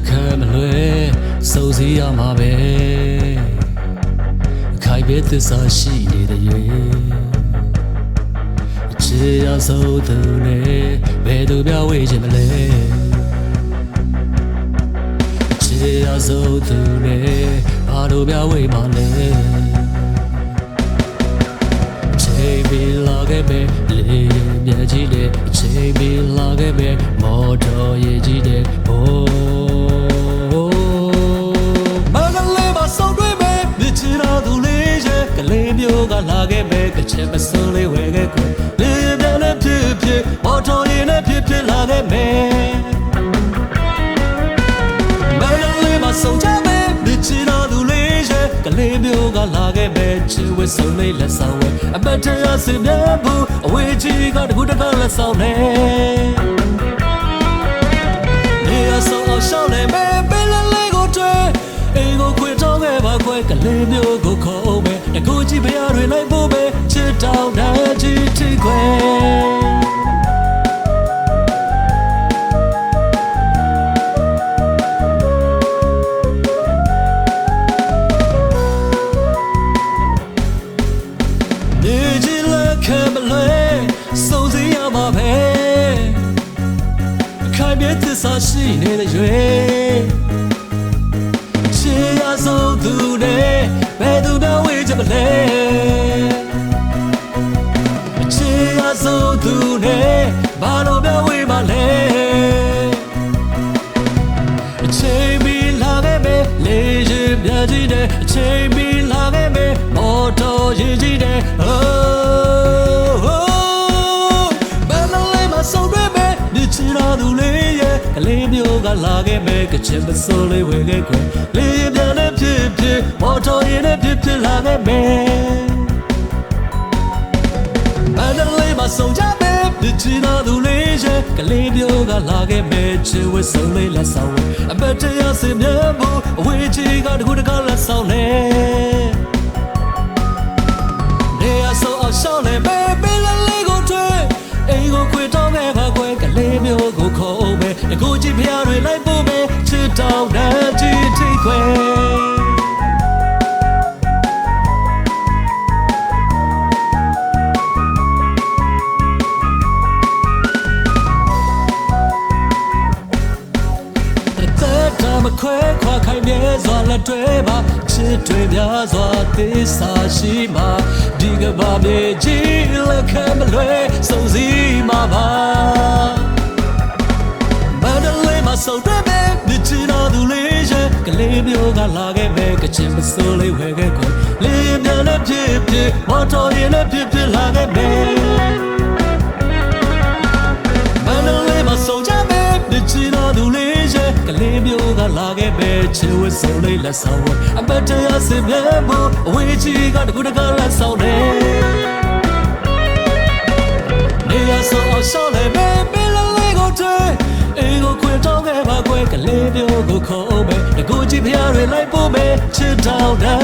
ခံမလွယ်စိုးစီရမှာပဲခိုင်ပဲသစ္စာရှိနေတဲ့ရေချေရစိုးသူနဲ့ဘယ်သူပြောဝေးခြင်းမလဲချေရစိုးသူနဲ့ဘာလို့ပြောဝေးမှလဲချိန်ပြီးလာခဲ့ပဲလေမြတ်ကြီးတဲ့ချိန်ပြီးလာခဲ့ပဲမော်တော်ရေကြီးတဲ့ဘိုးမကလေးမဆုံးတွေ့ပဲမြစ်ချတော်သူလေးရဲ့ကလေးမျိုးကလာခဲ့ပဲကချင်မစိုးလေးဝဲခဲ့ကွယ်လေပြက်နဲ့ဖြစ်ဖြစ်မော်တော်ရေနဲ့ဖြစ်ဖြစ်လာခဲ့မယ်မကလေးမဆုံးကြပဲမြစ်ချတော်သူလေးရဲ့ကလေးမျိုးကလာခဲ့ပဲချစ်ဝဲဆုံးလေးလက်ဆောင်ဝဲအမတ်တရားစင်မြတ်ဘူးအဝေးကြီးကတကူတကလက်ဆောင်နဲ့နေရဆုံးအောင်ရှောင်းနေမယ်ပင်လလေးကိုတွေ့အိမ်ကိုခွေတောင်းခဲ့ပါခွဲကလေးမျိုးကိုခေါ်မယ်တကူကြီးဖျားတွေလိုက်ဖို့ပဲချစ်တောင်းတဲ့ကြီးထိခွဲသစ္စာရှိနေတဲ့ရွယ်ချေရဆုံးသူနဲ့ဘယ်သူမှဝေးချင်မလဲချေရဆုံးသူနဲ့ဘာလို့မှဝေးမလဲအချိန်မီလာခဲ့မယ်လေရင်ပြကြီးတဲ့အချိန်မီလာခဲ့မယ်မော်တော်ရေကြီးတဲ့ချစ်တော်သူလေးရဲ့ကလေးမျိုးကလာခဲ့မယ်ကချင်မစိုးလေးဝဲခဲ့ကွယ်လေးပြန်နဲ့ဖြစ်ဖြစ်မော်တော်ရင်နဲ့ဖြစ်ဖြစ်လာခဲ့မယ်မန္တလေးမှာဆုံးကြမယ်ချစ်တော်သူလေးရဲ့ကလေးမျိုးကလာခဲ့မယ်ချစ်ဝဲဆုံးလေးလက်ဆောင်အမတ်တရားစင်မြတ်ဘူးအဝေးကြီးကတကူတကလက်ဆောင်နဲ့နေရဆုံးအောင်ရှောင်းနေမယ်ပင်လေးကိုတွေ့အိမ်ကိုခွေတောင်းခဲ့ပါကွယ်ကလေးမျိုးကိုခေါ်မယ်တကူကြီးဖျားတွေလိုက်ဖို့မယ်ချစ်တောင်းတဲ့ကြီးထိခွဲမခွဲခွာခိုင်မြဲစွာလက်တွဲပါချစ်တွေများစွာသစ္စာရှိမှဒီကဘာမြေကြီးလက်ခံမလွဲစုံစည်းမှာပါမန္တလေးမှာစုံတွေ့မယ်မြစ်ချတော်သူလေးရဲ့ကလေးမျိုးကလာခဲ့မယ်ကချင်မစိုးလေးဝဲခဲ့ကွယ်လေးမြန်နဲ့ဖြစ်ဖြစ်မော်တော်ရင်နဲ့ဖြစ်ဖြစ်လာခဲ့မယ်မန္တလေးမှာစုံကြမယ်မြစ်ချတော်သူလေးရဲ့ကလေးမျိုးကလာခဲ့ပဲချစ်ဝဲဆုံးလေးလက်ဆောင်ဝဲအမတ်တရားစင်မြတ်ဘူးအဝေးကြီးကတကူတကလက်ဆောင်နဲ့နေရဆုံးအောင်ရှောင်းနေမယ်ပင်လေးကိုတွေ့အိမ်ကိုခွေတောင်းခဲ့ပါကွယ်ကလေးမျိုးကိုခေါ်မယ်တကူကြီးဖျားတွေလိုက်ဖို့မယ်ချစ်တောင်းတဲ့